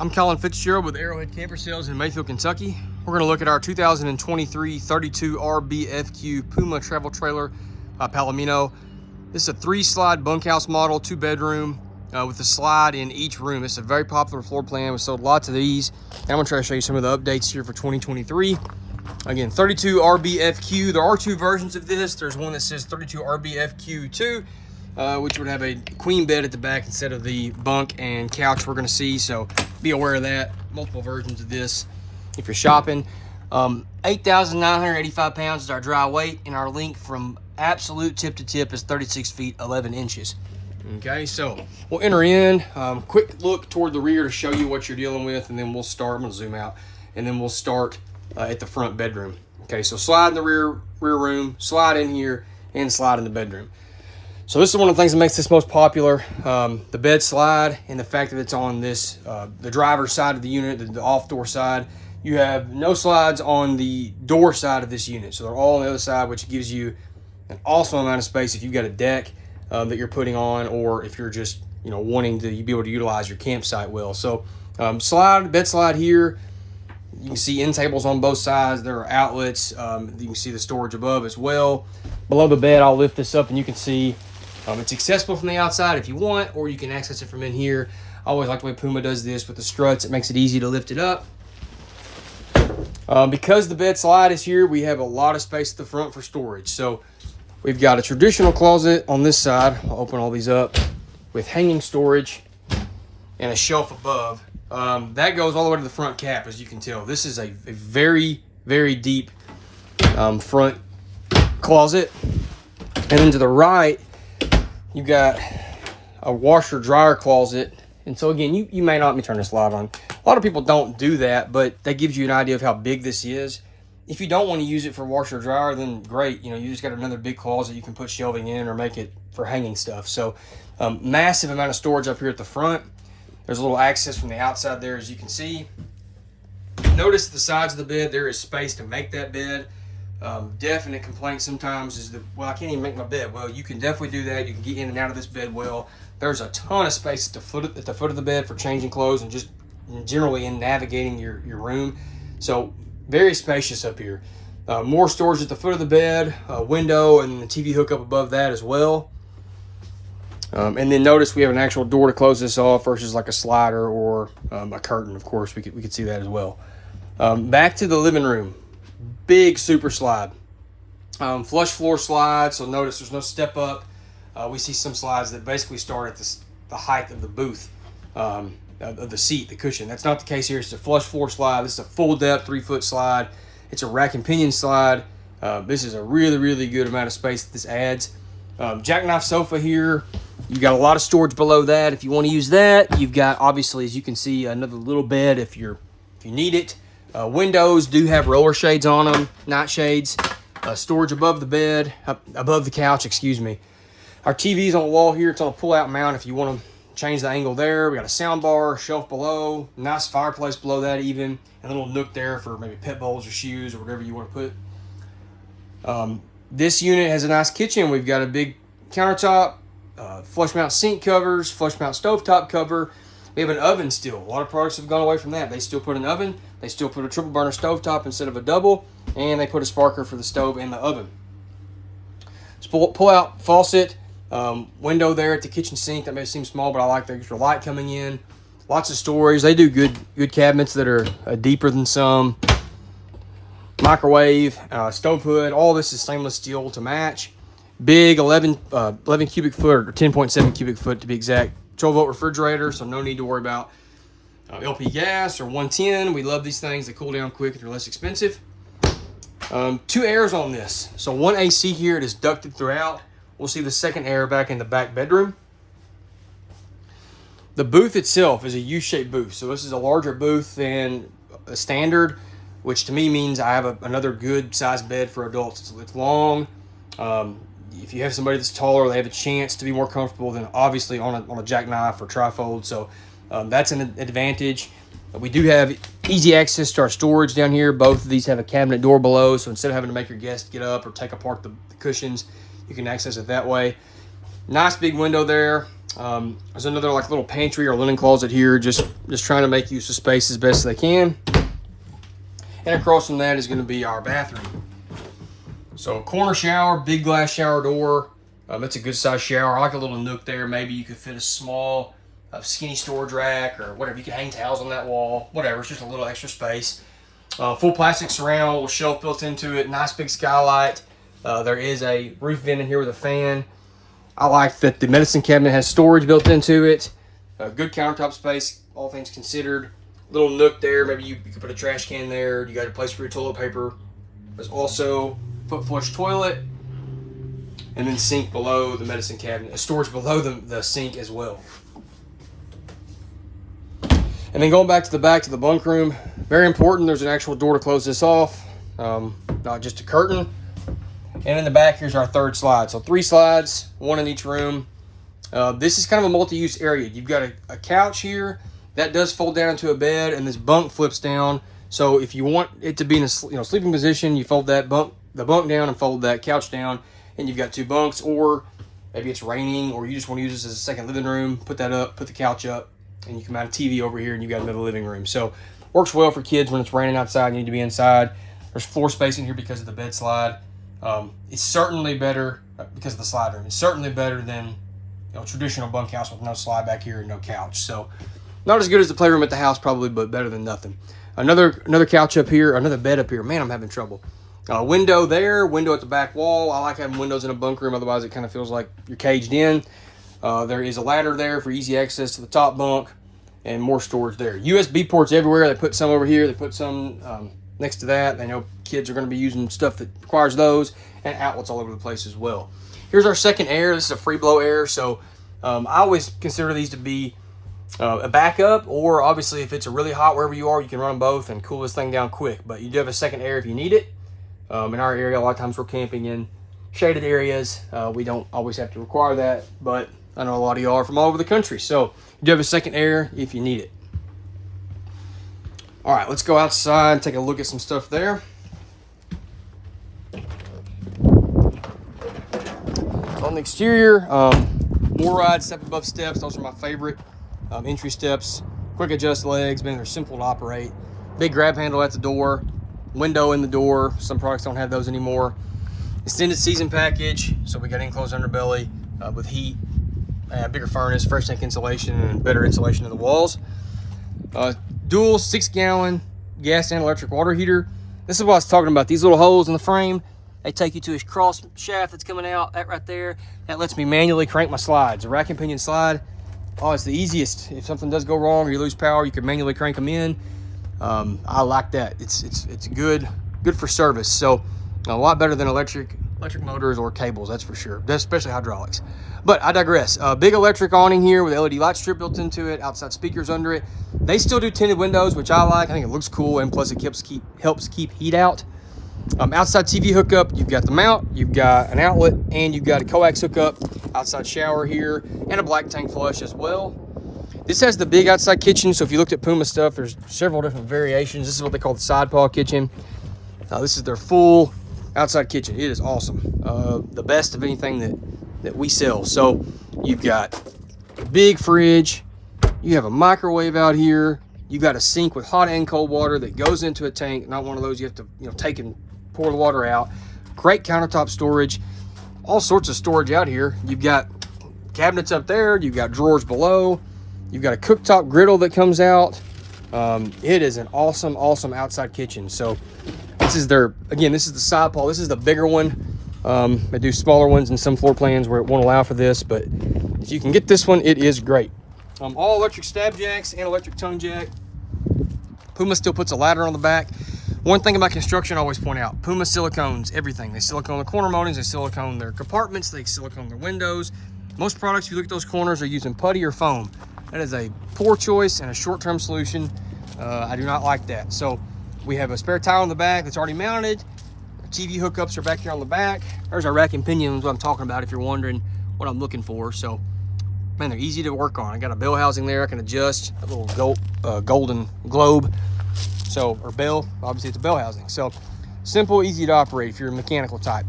I'm Colin Fitzgerald with Arrowhead Camper Sales in Mayfield, Kentucky. We're going to look at our 2023 32 RBFQ Puma travel trailer, Palomino. This is a 3-slide bunkhouse model, 2-bedroom, with a slide in each room. It's a very popular floor plan. We sold lots of these. And I'm going to try to show you some of the updates here for 2023. Again, 32 RBFQ. There are 2 versions of this. There's one that says 32 RBFQ2. Which would have a queen bed at the back instead of the bunk and couch we're going to see. So be aware of that. Multiple versions of this if you're shopping. 8,985 pounds is our dry weight, and our length from absolute tip to tip is 36 feet 11 inches. Okay, so we'll enter in. Quick look toward the rear to show you what you're dealing with, and then we'll start. I'm going to zoom out, and then we'll start at the front bedroom. Okay, so slide in the rear room, slide in here, and slide in the bedroom. So this is one of the things that makes this most popular, the bed slide, and the fact that it's on this, the driver's side of the unit, the off-door side. You have no slides on the door side of this unit. So they're all on the other side, which gives you an awesome amount of space if you've got a deck that you're putting on, or if you're just, wanting to be able to utilize your campsite well. So bed slide here. You can see end tables on both sides. There are outlets. You can see the storage above as well. Below the bed, I'll lift this up and you can see it's accessible from the outside if you want, or you can access it from in here. I always like the way Puma does this with the struts. It makes it easy to lift it up. Because the bed slide is here, we have a lot of space at the front for storage. So we've got a traditional closet on this side. I'll open all these up with hanging storage and a shelf above. That goes all the way to the front cap, as you can tell. This is a very, very deep front closet. And then to the right, you've got a washer dryer closet. And so again, you may not, let me turn this light on. A lot of people don't do that, but that gives you an idea of how big this is. If you don't want to use it for washer dryer, then great. You just got another big closet you can put shelving in or make it for hanging stuff. So massive amount of storage up here at the front. There's a little access from the outside there, as you can see. Notice the sides of the bed, there is space to make that bed. Definite complaint sometimes is that, well, I can't even make my bed. Well, you can definitely do that. You can get in and out of this bed well. There's a ton of space at the foot of the bed for changing clothes and just generally in navigating your room. So very spacious up here. More storage at the foot of the bed, a window, and the TV hookup above that as well. And then notice we have an actual door to close this off versus like a slider or a curtain. Of course, we could see that as well. Back to the living room. Big super slide. Flush floor slide. So notice there's no step up. We see some slides that basically start at the height of the booth, of the seat, the cushion. That's not the case here. It's a flush floor slide. This is a full depth 3-foot slide. It's a rack and pinion slide. This is a really, really good amount of space that this adds. Jackknife sofa here. You've got a lot of storage below that. If you want to use that, you've got, obviously, as you can see, another little bed if you need it. Windows do have roller shades on them, night shades. Storage above the bed, above the couch, excuse me. Our TV's on the wall here. It's on a pull-out mount if you want to change the angle there. We got a sound bar, shelf below, nice fireplace below that even, and a little nook there for maybe pet bowls or shoes or whatever you want to put. This unit has a nice kitchen. We've got a big countertop, flush mount sink covers, flush mount stovetop cover. We have an oven still. A lot of products have gone away from that. They still put an oven. They still put a triple burner stovetop instead of a double, and they put a sparker for the stove and the oven. Pull out faucet, window there at the kitchen sink. That may seem small, but I like the extra light coming in. Lots of storage. They do good cabinets that are deeper than some. Microwave, stove hood. All this is stainless steel to match. Big 11 cubic foot, or 10.7 cubic foot to be exact. 12-volt refrigerator, so no need to worry about LP gas or 110. We love these things. They cool down quick and they're less expensive. 2 airs on this. So one AC here. It is ducted throughout. We'll see the second air back in the back bedroom. The booth itself is a U-shaped booth. So this is a larger booth than a standard, which to me means I have another good sized bed for adults. It's long. If you have somebody that's taller, they have a chance to be more comfortable than obviously on a jackknife or trifold. So that's an advantage. We do have easy access to our storage down here. Both of these have a cabinet door below. So instead of having to make your guest get up or take apart the cushions, you can access it that way. Nice big window there. There's another like little pantry or linen closet here, just trying to make use of space as best as they can. And across from that is going to be our bathroom. So corner shower, big glass shower door. It's a good size shower. I like a little nook there. Maybe you could fit a small skinny storage rack or whatever. You can hang towels on that wall, whatever. It's just a little extra space. Full plastic surround, little shelf built into it, nice big skylight. There is a roof vent in here with a fan. I like that the medicine cabinet has storage built into it. Good countertop space, all things considered. Little nook there, maybe you could put a trash can there. You got a place for your toilet paper. There's also foot flush toilet, and then sink below the medicine cabinet. Storage below the sink as well. And then going back to the bunk room, very important, there's an actual door to close this off, not just a curtain. And in the back, here's our third slide. So 3 slides, 1 in each room. This is kind of a multi-use area. You've got a couch here that does fold down into a bed, and this bunk flips down. So if you want it to be in a sleeping position, you fold the bunk down and fold that couch down, and you've got 2 bunks. Or maybe it's raining, or you just want to use this as a second living room. Put that up, put the couch up, and you can mount a TV over here, and you've got another living room. So works well for kids when it's raining outside and you need to be inside. There's floor space in here because of the bed slide. It's certainly better because of the slide room. It's certainly better than traditional bunkhouse with no slide back here and no couch. So not as good as the playroom at the house probably, but better than nothing. Another couch up here, another bed up here. Man, I'm having trouble. Window there, window at the back wall. I like having windows in a bunk room, otherwise it kind of feels like you're caged in. There is a ladder there for easy access to the top bunk, and more storage there. USB ports everywhere. They put some over here. They put some next to that. They know kids are going to be using stuff that requires those, and outlets all over the place as well. Here's our second air. This is a free blow air, so I always consider these to be a backup, or obviously if it's a really hot wherever you are, you can run both and cool this thing down quick. But you do have a second air if you need it. In our area, a lot of times we're camping in shaded areas. We don't always have to require that, but I know a lot of you are from all over the country, so you do have a second air if you need it. All right, let's go outside and take a look at some stuff there. On the exterior, more ride, step above steps. Those are my favorite. Entry steps, quick adjust legs. Man, they're simple to operate. Big grab handle at the door, window in the door. Some products don't have those anymore. Extended season package, so we got enclosed underbelly with heat, bigger furnace, fresh tank insulation, and better insulation in the walls. Dual 6-gallon gas and electric water heater. This is what I was talking about. These little holes in the frame, they take you to a cross shaft that's coming out. That right there, that lets me manually crank my slides. A rack and pinion slide, oh, it's the easiest. If something does go wrong or you lose power, you can manually crank them in. I like that. It's good for service. So a lot better than electric motors or cables, that's for sure, especially hydraulics. But I digress. Big electric awning here with LED light strip built into it, outside speakers under it. They still do tinted windows, which I like. I think it looks cool, and plus it helps keep heat out. Outside TV hookup, you've got the mount, you've got an outlet, and you've got a coax hookup. Outside shower here, and a black tank flush as well. This has the big outside kitchen, so if you looked at Puma stuff, there's several different variations. This is what they call the side paw kitchen. This is their full outside kitchen. It is awesome. The best of anything that we sell. So you've got a big fridge, you have a microwave out here, you got a sink with hot and cold water that goes into a tank, not one of those you have to take and pour the water out. Great countertop storage, all sorts of storage out here. You've got cabinets up there, you've got drawers below, you've got a cooktop griddle that comes out. It is an awesome outside kitchen. So this is this is the side paw. This is the bigger one. They do smaller ones in some floor plans where it won't allow for this, but if you can get this one, it is great. All electric stab jacks and electric tongue jack. Puma still puts a ladder on the back. One thing about construction I always point out, Puma silicones everything. They silicone the corner moldings, they silicone their compartments, they silicone their windows. Most products, if you look at those corners, are using putty or foam. That is a poor choice and a short-term solution. I do not like that. So we have a spare tile in the back that's already mounted. TV hookups are back here on the back. There's our rack and pinions, what I'm talking about if you're wondering what I'm looking for. So, man, they're easy to work on. I got a bell housing there I can adjust, a little golden globe. So, or bell, obviously it's a bell housing. So, simple, easy to operate if you're a mechanical type.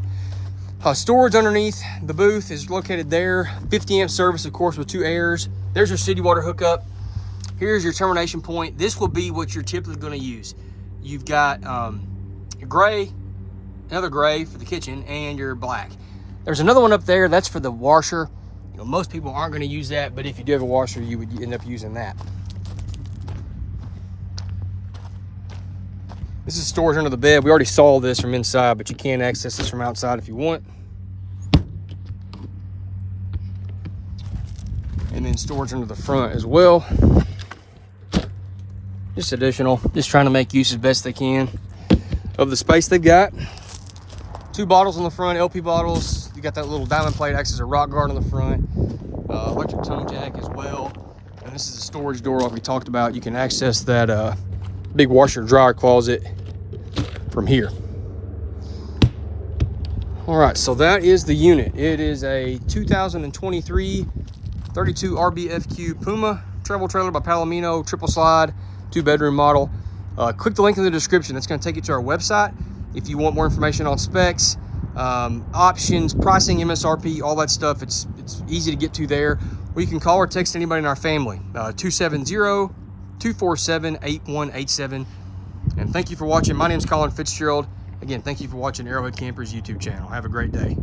Storage underneath the booth is located there. 50 amp service, of course, with 2 airs. There's your city water hookup. Here's your termination point. This will be what you're typically going to use. You've got your gray, another gray for the kitchen, and your black. There's another one up there. That's for the washer. You know, most people aren't going to use that, but if you do have a washer, you would end up using that. This is storage under the bed. We already saw this from inside, but you can access this from outside if you want. And then storage under the front as well. Just additional, just trying to make use as best they can of the space they've got. 2 bottles on the front, LP bottles. You got that little diamond plate, acts as a rock guard on the front. Electric tone jack as well. And this is a storage door like we talked about. You can access that big washer and dryer closet from here. All right, so that is the unit. It is a 2023 32 RBFQ Puma travel trailer by Palomino, triple slide, 2-bedroom model. Click the link in the description. That's going to take you to our website. If you want more information on specs, options, pricing, MSRP, all that stuff, it's easy to get to there. Or you can call or text anybody in our family, 270-247-8187. And thank you for watching. My name is Colin Fitzgerald. Again, thank you for watching Arrowhead Campers YouTube channel. Have a great day.